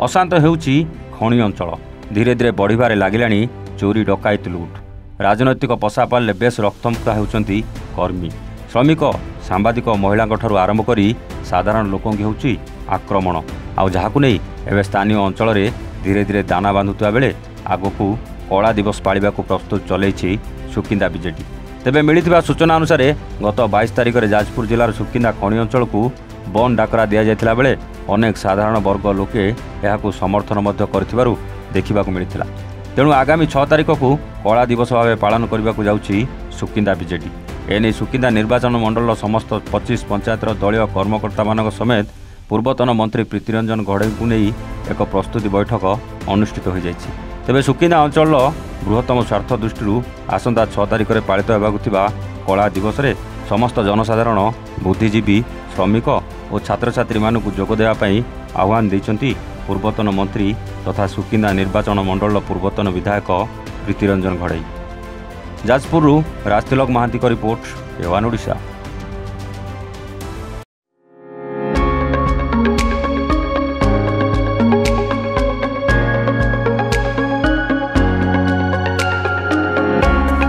अशांत हेउछि खଣି अंचल धीरे धीरे बढ़िबारे लागिलाणी चोरी डकायत लुट राजनैतिक पशापाले बेस रक्तमुक्ता हेउछंती कर्मी श्रमिक सांबादिक महिलांठाରୁ आरंभ करी साधारण लोकों हेउछि आक्रमण आउ जहाकु नै एबे स्थानीय अंचल रे धीरे धीरे दाना बांधुवा बेले आगकू कला दिवस पाळिबाकू प्रस्तुत चलैछि सुकिंदा बीजेडी। तेबे मिलिथिबा सूचना अनुसार गत 22 तारिख में जाजपुर जिलार सुकिंदा खଣି अंचल को बंद डाकरा दिया जायतिला बेले अनेक साधारण वर्ग लोके एहाकू समर्थन मध्य करथिबारु देखिबाकू मिलिथिला। तेणु आगामी 6 तारिख को कला दिवस भाव पालन करने जाउछि सुकिंदा बीजेडी। एने सुकिंदा निर्वाचन मंडल समस्त 25 पंचायतर दलीय कर्मकर्ता मान समेत पूर्वतन मंत्री प्रीतिरंजन घड़े को नहीं एक प्रस्तुति बैठक अनुष्ठित हो जाइछि। तेबे सुकिंदा अंचल बृहत्तम स्वार्थ दृष्टि आसंता 6 तारिख में पालित होगा कला दिवस रे समस्त जनसाधारण बुद्धिजीवी श्रमिक और छात्र छात्री मानक जोग देवाई आह्वान देइछंती पूर्वतन मंत्री तथा सुकिंदा निर्वाचन मंडल पूर्वतन विधायक प्रीतिरंजन घड़ई। जाजपुर राजतिलक महांती रिपोर्ट एवान ओडिशा।